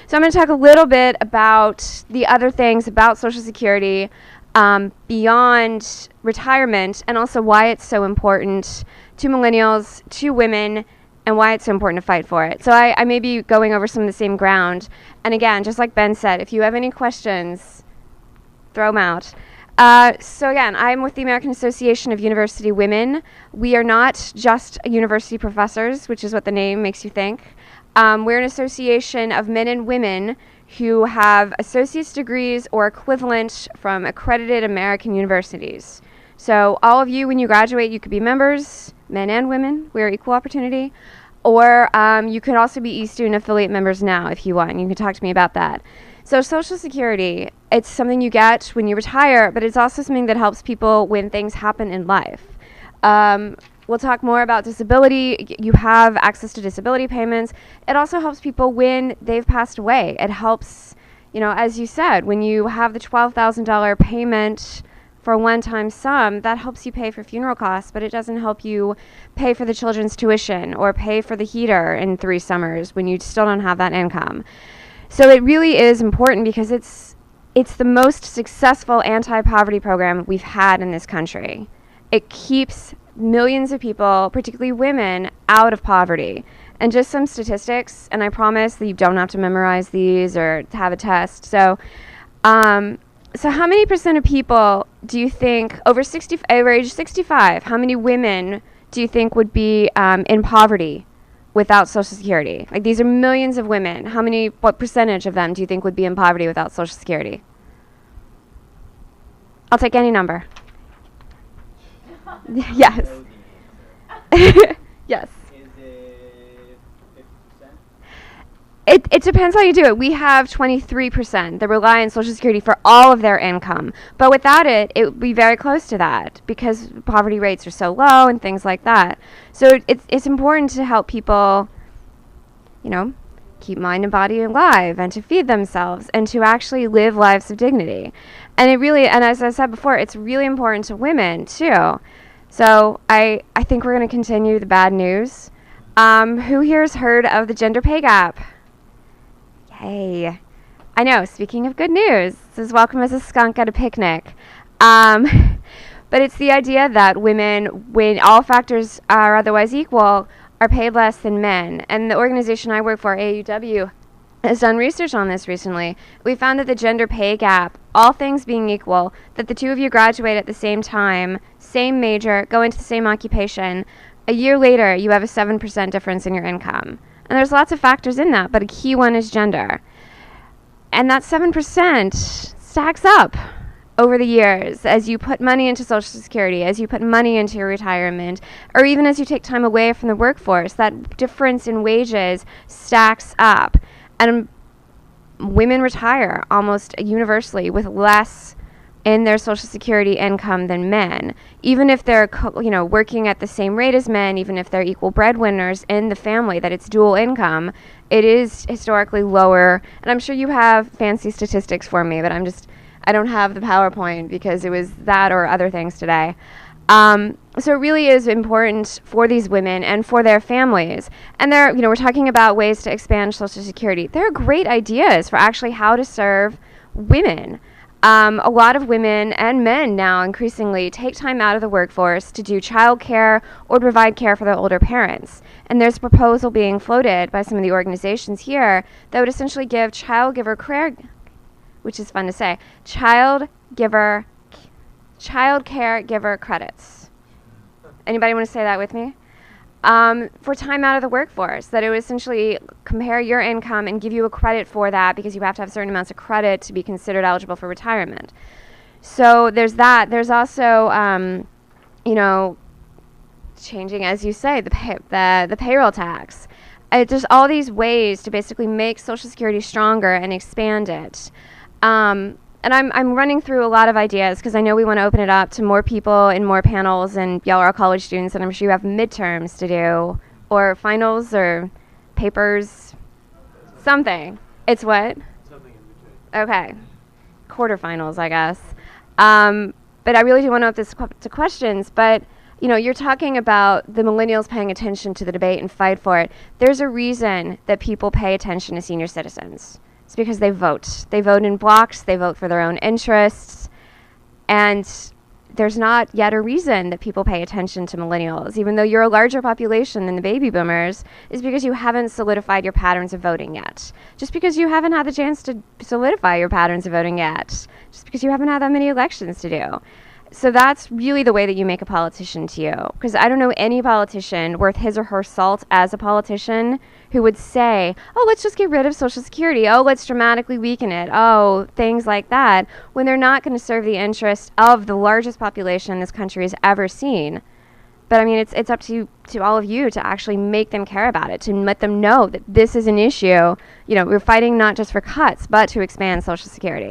So I'm going to talk a little bit about the other things about Social Security beyond retirement, and also why it's so important to millennials, to women, and why it's so important to fight for it. So I may be going over some of the same ground. And again, just like Ben said, if you have any questions, throw them out. So again, I'm with the American Association of University Women. We are not just university professors, which is what the name makes you think. We're an association of men and women who have associate's degrees or equivalent from accredited American universities. So all of you, when you graduate, you could be members, men and women. We're equal opportunity. Or you could also be eStudent affiliate members now if you want. You can talk to me about that. So Social Security, it's something you get when you retire, but it's also something that helps people when things happen in life. We'll talk more about disability. You have access to disability payments. It also helps people when they've passed away. It helps, you know, as you said, when you have the $12,000 payment for a one-time sum, that helps you pay for funeral costs, but it doesn't help you pay for the children's tuition or pay for the heater in 3 summers when you still don't have that income. So it really is important because it's the most successful anti-poverty program we've had in this country. It keeps millions of people, particularly women, out of poverty. And just some statistics, and I promise that you don't have to memorize these or have a test. So how many percent of people do you think over age 65, how many women do you think would be in poverty without Social Security? Like, these are millions of women. What percentage of them do you think would be in poverty without Social Security? I'll take any number. Yes. Yes. Is it 50%? It depends how you do it. We have 23% that rely on Social Security for all of their income. But without it, it would be very close to that because poverty rates are so low and things like that. So it's important to help people, you know, keep mind and body alive and to feed themselves and to actually live lives of dignity. And and as I said before, it's really important to women too. So I think we're going to continue the bad news. Who here has heard of the gender pay gap? Yay. I know, speaking of good news, this is welcome as a skunk at a picnic. But it's the idea that women, when all factors are otherwise equal, are paid less than men. And the organization I work for, AUW, has done research on this recently. We found that the gender pay gap, all things being equal, that the two of you graduate at the same time, same major, go into the same occupation, a year later you have a 7% difference in your income. And there's lots of factors in that, but a key one is gender. And that 7% stacks up over the years as you put money into Social Security, as you put money into your retirement, or even as you take time away from the workforce. That difference in wages stacks up. And women retire almost universally with less in their Social Security income than men. Even if they're working at the same rate as men, even if they're equal breadwinners in the family, that it's dual income, it is historically lower. And I'm sure you have fancy statistics for me, but I don't have the PowerPoint because it was that or other things today. So it really is important for these women and for their families. And we're talking about ways to expand Social Security. There are great ideas for actually how to serve women. A lot of women and men now increasingly take time out of the workforce to do child care or provide care for their older parents. And there's a proposal being floated by some of the organizations here that would essentially give child care, which is fun to say, child caregiver credits. Anybody want to say that with me? For time out of the workforce, that it would essentially compare your income and give you a credit for that because you have to have certain amounts of credit to be considered eligible for retirement. So there's that. There's also, changing, as you say, the payroll tax. There's all these ways to basically make Social Security stronger and expand it. And I'm running through a lot of ideas because I know we want to open it up to more people and more panels, and y'all are college students, and I'm sure you have midterms to do, or finals, or papers, something. It's what? Something in between. Okay. Quarterfinals, I guess. But I really do want to open this to questions, but You're talking about the millennials paying attention to the debate and fight for it. There's a reason that people pay attention to senior citizens. It's because they vote. They vote in blocks, they vote for their own interests, and there's not yet a reason that people pay attention to millennials, even though you're a larger population than the baby boomers, is because you haven't solidified your patterns of voting yet. Just because you haven't had the chance to solidify your patterns of voting yet. Just because you haven't had that many elections to do. So that's really the way that you make a politician to you. Because I don't know any politician worth his or her salt as a politician who would say, oh, let's just get rid of Social Security. Oh, let's dramatically weaken it. Oh, things like that. When they're not going to serve the interest of the largest population this country has ever seen. But I mean, it's up to all of you to actually make them care about it, to let them know that this is an issue. We're fighting not just for cuts, but to expand Social Security.